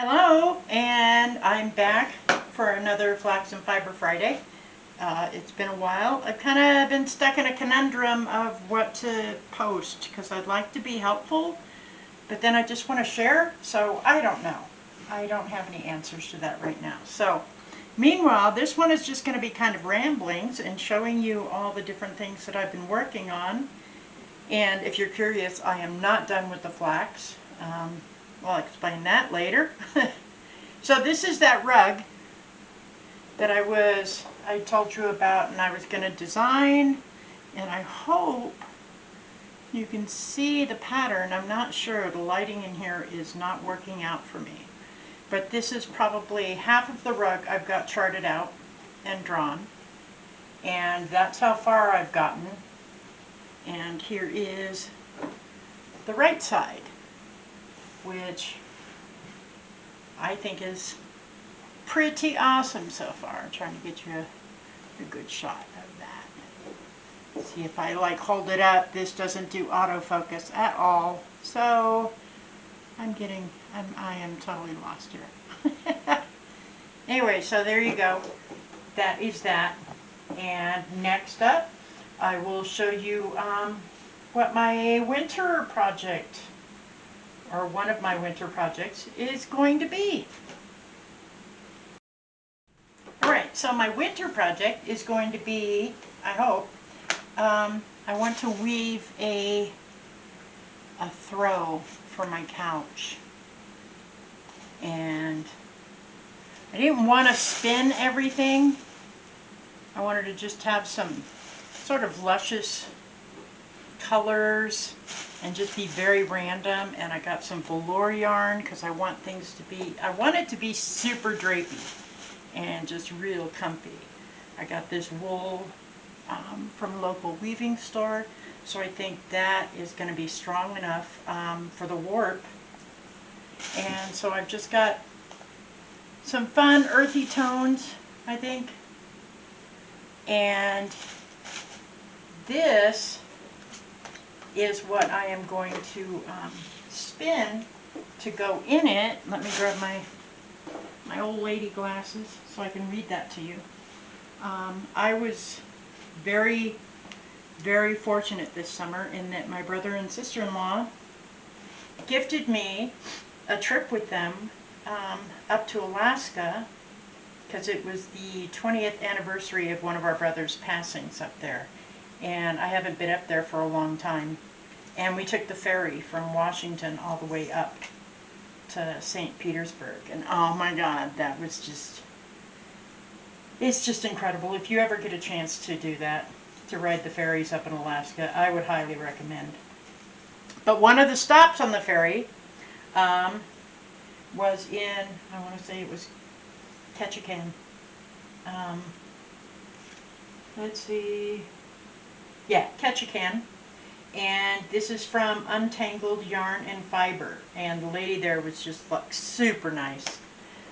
Hello, and I'm back for another Flax and Fiber Friday. It's been a while. I've kind of been stuck in a conundrum of what to post because I'd like to be helpful, but then I just want to share, so I don't know. I don't have any answers to that right now. So, meanwhile, this one is just going to be kind of ramblings and showing you all the different things that I've been working on. And if you're curious, I am not done with the flax. I'll explain that later. So this is that rug that I told you about and I was going to design, and I hope you can see the pattern. I'm not sure, the lighting in here is not working out for me. But this is probably half of the rug I've got charted out and drawn. And that's how far I've gotten. And here is the right side, which I think is pretty awesome so far. I'm trying to get you a good shot of that. See if I hold it up. This doesn't do autofocus at all. So I am totally lost here. Anyway, so there you go. That is that. And next up, I will show you what my winter project, or one of my winter projects, is going to be. Alright, so my winter project is going to be, I hope, I want to weave a throw for my couch. And I didn't want to spin everything. I wanted to just have some sort of luscious colors and just be very random. And I got some velour yarn because I want things to be, I want it to be super drapey and just real comfy. I got this wool from a local weaving store, so I think that is going to be strong enough for the warp. And so I've just got some fun earthy tones, I think. And this is what I am going to spin to go in it. Let me grab my old lady glasses so I can read that to you. I was very, very fortunate this summer in that my brother and sister-in-law gifted me a trip with them up to Alaska, because it was the 20th anniversary of one of our brother's passings up there. And I haven't been up there for a long time. And we took the ferry from Washington all the way up to St. Petersburg. And oh my God, that was just, it's just incredible. If you ever get a chance to do that, to ride the ferries up in Alaska, I would highly recommend. But one of the stops on the ferry was in, I want to say it was Ketchikan. Let's see. Yeah, Ketchikan. And this is from Untangled Yarn and Fiber. And the lady there was just super nice.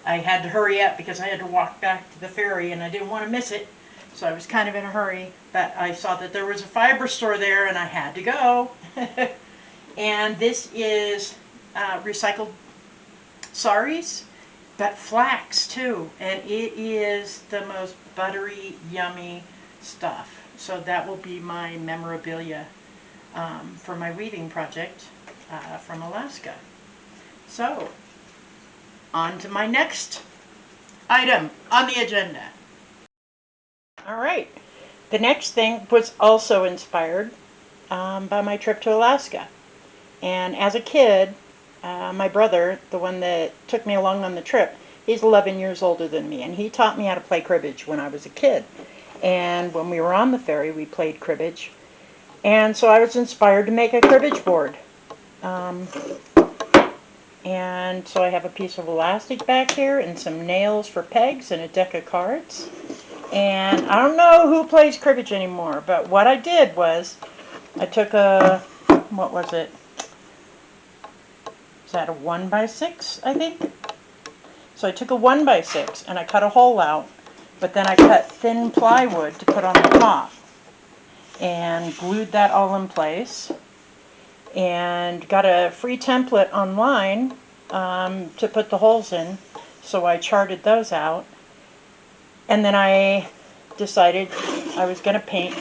I had to hurry up because I had to walk back to the ferry and I didn't want to miss it. So I was kind of in a hurry. But I saw that there was a fiber store there and I had to go. And this is recycled saris, but flax too. And it is the most buttery, yummy stuff. So that will be my memorabilia for my weaving project from Alaska. So, on to my next item on the agenda. Alright, the next thing was also inspired by my trip to Alaska. And as a kid, my brother, the one that took me along on the trip, he's 11 years older than me, and he taught me how to play cribbage when I was a kid. And when we were on the ferry, we played cribbage. And so I was inspired to make a cribbage board. And so I have a piece of elastic back here and some nails for pegs and a deck of cards. And I don't know who plays cribbage anymore, but what I did was I took a, what was it? Is that a 1x6, I think? So I took a 1x6 and I cut a hole out, but then I cut thin plywood to put on the top and glued that all in place, and got a free template online to put the holes in. So I charted those out. And then I decided I was going to paint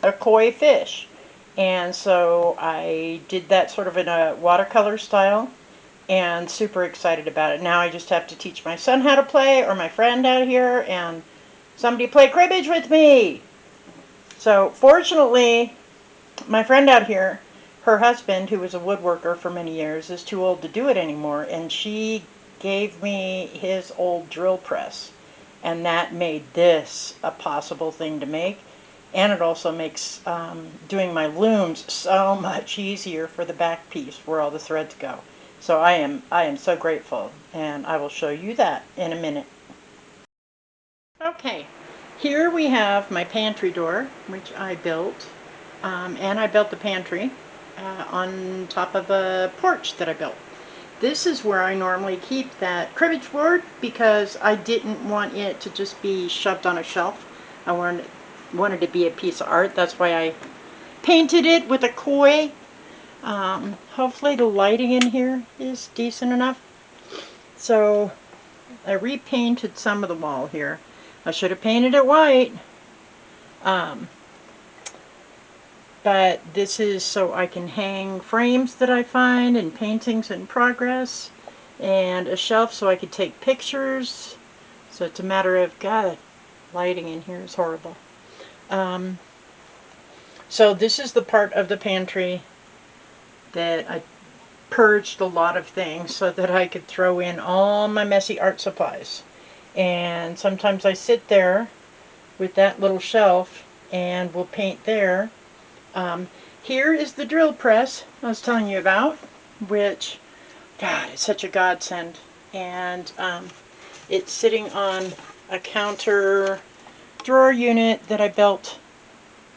a koi fish. And so I did that sort of in a watercolor style, and super excited about it. Now I just have to teach my son how to play, or my friend out here, and somebody play cribbage with me. So fortunately, my friend out here, her husband, who was a woodworker for many years, is too old to do it anymore, and she gave me his old drill press, and that made this a possible thing to make. And it also makes doing my looms so much easier for the back piece where all the threads go. So I am so grateful, and I will show you that in a minute. Okay, here we have my pantry door, which I built, and I built the pantry on top of a porch that I built. This is where I normally keep that cribbage board because I didn't want it to just be shoved on a shelf. I wanted it to be a piece of art. That's why I painted it with a koi. Hopefully the lighting in here is decent enough. So I repainted some of the wall here. I should have painted it white. But this is so I can hang frames that I find and paintings in progress, and a shelf so I could take pictures. So it's a matter of, God, lighting in here is horrible. So this is the part of the pantry that I purged a lot of things so that I could throw in all my messy art supplies. And sometimes I sit there with that little shelf and will paint there. Here is the drill press I was telling you about, which, God, is such a godsend. And it's sitting on a counter drawer unit that I built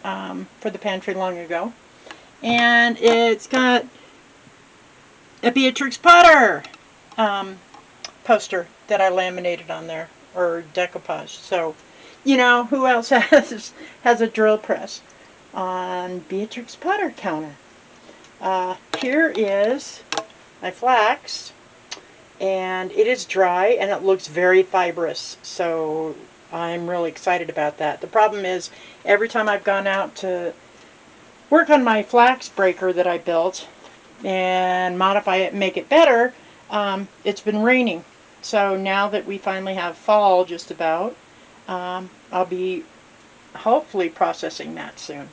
for the pantry long ago. And it's got a Beatrix Potter poster that I laminated on there, or decoupage. So, you know, who else has a drill press on Beatrix Potter counter? Here is my flax, and it is dry and it looks very fibrous, so I'm really excited about that. The problem is, every time I've gone out to work on my flax breaker that I built and modify it and make it better, it's been raining. So now that we finally have fall just about, I'll be hopefully processing that soon.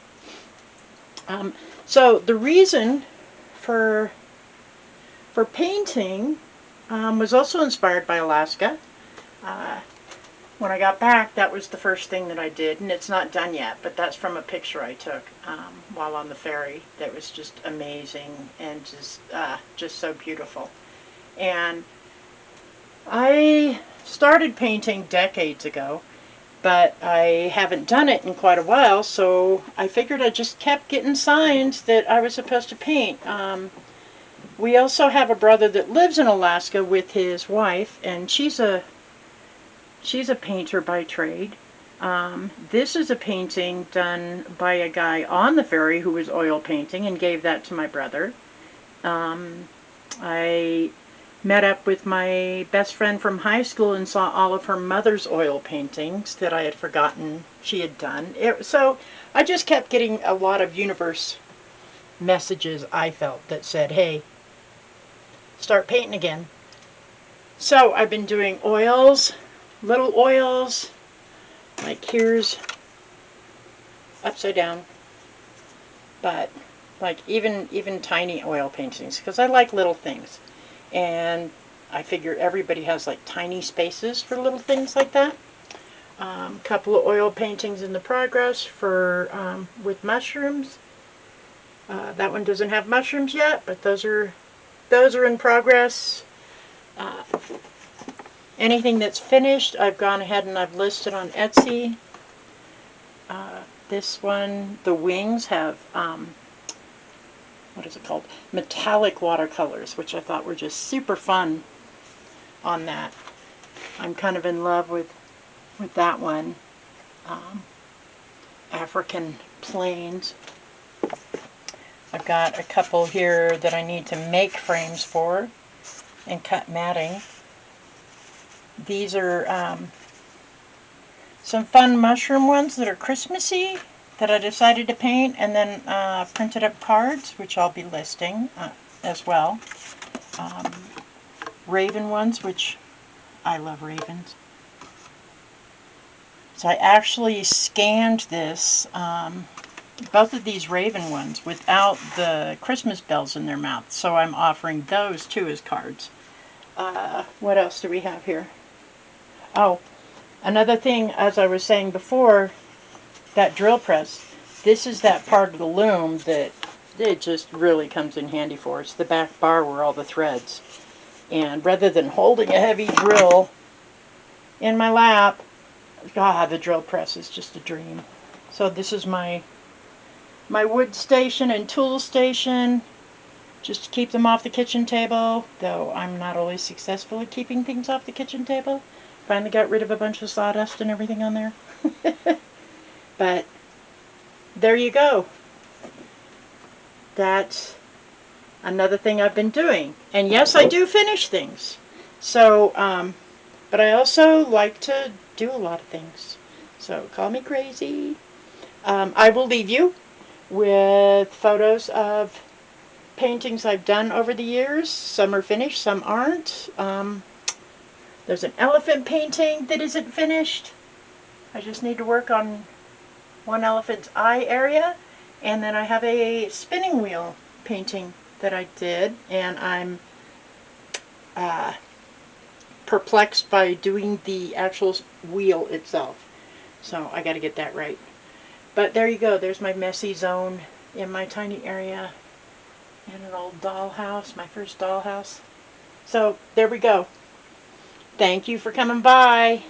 So the reason for painting was also inspired by Alaska. When I got back, that was the first thing that I did, and it's not done yet, but that's from a picture I took while on the ferry. That was just amazing and just so beautiful. And I started painting decades ago, but I haven't done it in quite a while, so I figured I just kept getting signs that I was supposed to paint. We also have a brother that lives in Alaska with his wife, and she's a painter by trade. This is a painting done by a guy on the ferry who was oil painting and gave that to my brother. I met up with my best friend from high school and saw all of her mother's oil paintings that I had forgotten she had done. So I just kept getting a lot of universe messages, I felt, that said, hey, start painting again. So I've been doing oils, little oils, like here's upside down, but like even tiny oil paintings, because I like little things. And I figure everybody has like tiny spaces for little things like that. Couple of oil paintings in the progress for with mushrooms. That one doesn't have mushrooms yet, but those are in progress. Anything that's finished, I've gone ahead and I've listed on Etsy. This one, the wings have what is it called? Metallic watercolors, which I thought were just super fun on that. I'm kind of in love with that one. African plains. I've got a couple here that I need to make frames for. and cut matting. These are some fun mushroom ones that are Christmassy that I decided to paint, and then printed up cards, which I'll be listing as well. Raven ones, which I love ravens. So I actually scanned this, both of these raven ones, without the Christmas bells in their mouth. So I'm offering those too as cards. What else do we have here? Oh, another thing, as I was saying before, that drill press, this is that part of the loom that it just really comes in handy for. It's the back bar where all the threads. And rather than holding a heavy drill in my lap, God, the drill press is just a dream. So this is my wood station and tool station, just to keep them off the kitchen table, though I'm not always successful at keeping things off the kitchen table. Finally got rid of a bunch of sawdust and everything on there. But there you go. That's another thing I've been doing. And yes, I do finish things. So, but I also like to do a lot of things. So call me crazy. I will leave you with photos of paintings I've done over the years. Some are finished, some aren't. There's an elephant painting that isn't finished. I just need to work on one elephant's eye area. And then I have a spinning wheel painting that I did, and I'm perplexed by doing the actual wheel itself. So I got to get that right. But there you go. There's my messy zone in my tiny area. And an old dollhouse, my first dollhouse. So there we go. Thank you for coming by.